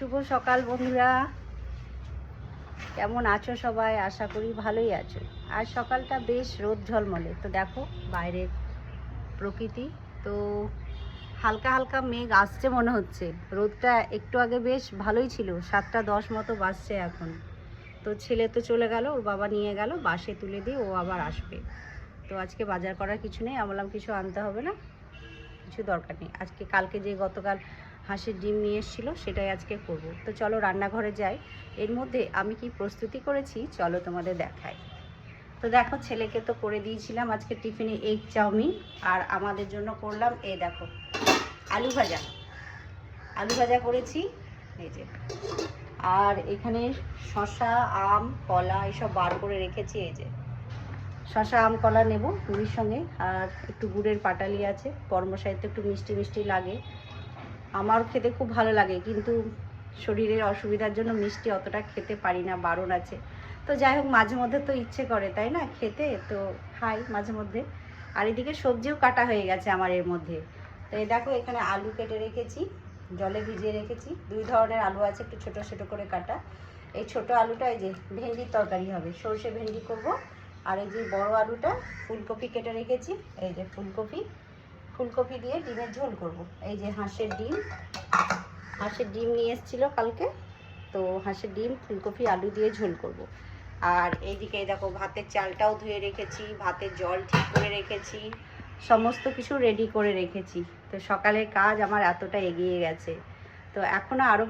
শুভ সকাল বন্ধুরা, কেমন আছো সবাই? আশা করি ভালোই আছো। আজ সকালটা বেশ রোদ ঝলমলে। তো দেখো বাইরের প্রকৃতি, তো হালকা হালকা মেঘ আসছে মনে হচ্ছে। রোদটা একটু আগে বেশ ভালোই ছিল, 7:10 মতো বাজছে এখন। তো ছেলে তো চলে গেল, ওর বাবা নিয়ে গেল, বাসে তুলে দিয়ে ও আবার আসবে। তো আজকে বাজার করার কিছু নেই, আমি বললাম কিছু আনতে হবে না, কিছু দরকার নেই। আজকে কালকে যে গতকাল হাঁসের ডিম নিয়ে এসেছিলো সেটাই আজকে করব। তো চলো রান্নাঘরে যাই। এর মধ্যে আমি কি প্রস্তুতি করেছি চলো তোমাদের দেখাই। তো দেখো ছেলেকে তো করে দিয়েছিলাম আজকে টিফিনে এগ চাউমিন, আর আমাদের জন্য করলাম এই দেখো আলু ভাজা। আলু ভাজা করেছি এই যে, আর এখানে শসা আম কলা এসব বার করে রেখেছি। এই যে শসা আম কলা নেব মুড়ির সঙ্গে, আর একটু গুড়ের পাটালি আছে। বর্মশাইতে একটু মিষ্টি মিষ্টি লাগে, আমার খেতে খুব ভালো লাগে, কিন্তু শরীরের অসুবিধার জন্য মিষ্টি অতটা খেতে পারি না, বারণ আছে। তো যাই হোক মাঝে মধ্যে তো ইচ্ছে করে তাই না খেতে, তো খাই মাঝে মধ্যে। আর এদিকে সবজিও কাটা হয়ে গেছে আমার এর মধ্যে। তো এই দেখো এখানে আলু কেটে রেখেছি, জলে ভিজিয়ে রেখেছি। দুই ধরনের আলু আছে, একটু ছোটো ছোটো করে কাটা। এই ছোটো আলুটা এই যে ভেন্ডির তরকারি হবে, সর্ষে ভেন্ডি করব। আর এই যে বড় আলুটা ফুলকপি কেটে রেখেছি, এই যে ফুলকপি দিয়ে ডিমের ঝোল করব। এই যে হাঁসের ডিম নিয়ে এসেছিলো কালকে, তো হাঁসের ডিম ফুলকপি আলু দিয়ে ঝোল করব। আর এইদিকে দেখো ভাতের চালটাও ধুয়ে রেখেছি, ভাতের জল ঠিক করে রেখেছি, সমস্ত কিছু রেডি করে রেখেছি। তো সকালের কাজ আমার এতটা এগিয়ে গেছে। তো এখনও আরও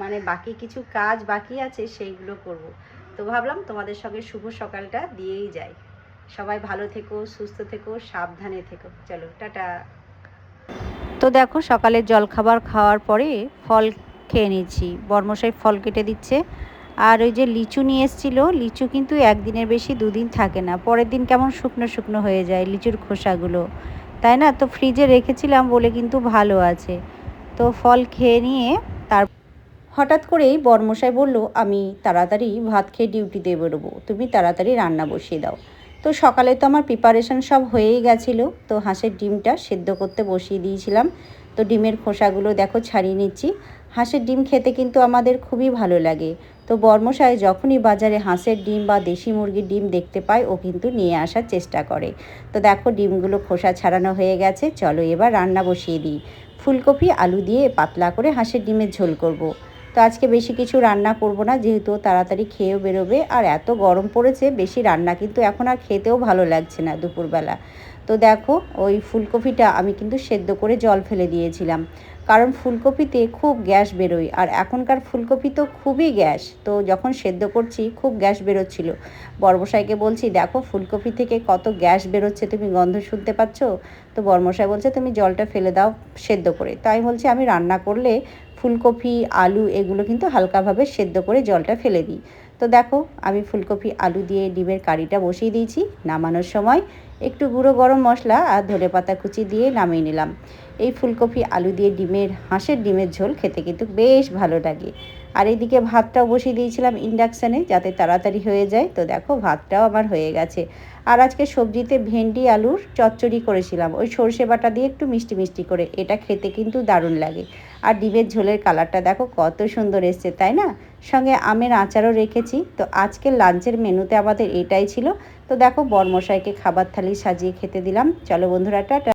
মানে বাকি কিছু কাজ বাকি আছে, সেইগুলো করব। তো ভাবলাম তোমাদের সঙ্গে শুভ সকালটা দিয়েই যাই। সবাই ভালো থেকো, সুস্থ থেকো, সাবধানে থেকো। চলো টাটা। তো দেখো সকালের জলখাবার খাওয়ার পরে ফল খেয়ে নিচ্ছি। বর্মশাই ফল কেটে দিচ্ছে। আর ওই যে লিচু নিয়ে এসেছিলো, লিচু কিন্তু একদিনের বেশি দুদিন থাকে না, পরের দিন কেমন শুকনো শুকনো হয়ে যায় লিচুর খোসাগুলো, তাই না? তো ফ্রিজে রেখেছিলাম বলে কিন্তু ভালো আছে। তো ফল খেয়ে নিয়ে তার হঠাৎ করেই বর্মশাই বলল, আমি তাড়াতাড়ি ভাত খেয়ে ডিউটিতে বেরোবো, তুমি তাড়াতাড়ি রান্না বসিয়ে দাও। তো সকালে তো আমার প্রিপারেশন সব হয়েই গেছিলো। তো হাঁসের ডিমটা সেদ্ধ করতে বসিয়ে দিয়েছিলাম। তো ডিমের খোসাগুলো দেখো ছাড়িয়ে নিচ্ছি। হাঁসের ডিম খেতে কিন্তু আমাদের খুবই ভালো লাগে। তো বর্মশাই যখনই বাজারে হাঁসের ডিম বা দেশি মুরগির ডিম দেখতে পায় ও কিন্তু নিয়ে আসার চেষ্টা করে। তো দেখো ডিমগুলো খোসা ছাড়ানো হয়ে গেছে, চলো এবার রান্না বসিয়ে দিই। ফুলকপি আলু দিয়ে পাতলা করে হাঁসের ডিমের ঝোল করব। তো আজকে বেশি কিছু রান্না করব না, যেহেতু তাড়াতাড়ি খেয়েও বেরোবে। আর এত গরম পড়েছে, বেশি রান্না কিন্তু এখন আর খেতেও ভালো লাগছে না দুপুরবেলা। তো দেখো ওই ফুলকপিটা আমি কিন্তু সেদ্ধ করে জল ফেলে দিয়েছিলাম, কারণ ফুলকপিতে খুব গ্যাস বেরোয়, আর এখনকার ফুলকপি তো খুবই গ্যাস। তো যখন সেদ্ধ করছি খুব গ্যাস বেরোচ্ছিল। বর্মশাইকে বলছি, দেখো ফুলকপি থেকে কত গ্যাস বেরোচ্ছে, তুমি গন্ধ শুনতে পাচ্ছ? তো বর্মশাই বলছে তুমি জলটা ফেলে দাও সেদ্ধ করে। তাই বলছি আমি রান্না করলে ফুলকপি আলু এগুলো কিন্তু হালকাভাবে সেদ্ধ করে জলটা ফেলে দিই। তো দেখো আমি ফুলকপি আলু দিয়ে ডিমের কারিটা বসিয়ে দিয়েছি। নামানোর সময় একটু গুঁড়ো গরম মশলা আর ধনেপাতা কুচি দিয়ে নামিয়ে নিলাম। এই ফুলকপি আলু দিয়ে হাঁসের ডিমের ঝোল খেতে কিন্তু বেশ ভালো লাগে। আর এইদিকে ভাতটাও বসিয়ে দিয়েছিলাম ইন্ডাকশানে, যাতে তাড়াতাড়ি হয়ে যায়। তো দেখো ভাতটাও আমার হয়ে গেছে। আর আজকে সবজিতে ভেন্ডি আলুর চচ্চড়ি করেছিলাম, ওই সর্ষে বাটা দিয়ে একটু মিষ্টি মিষ্টি করে, এটা খেতে কিন্তু দারুণ লাগে। আর ডিমের ঝোলের কালারটা দেখো কত সুন্দর এসছে, তাই না? সঙ্গে আমের আচারও রেখেছি। তো আজকের লাঞ্চের মেনুতে আমাদের এটাই ছিল। তো দেখো বরমশাইকে খাবার থালি সাজিয়ে খেতে দিলাম। চলো বন্ধুরা টাটা।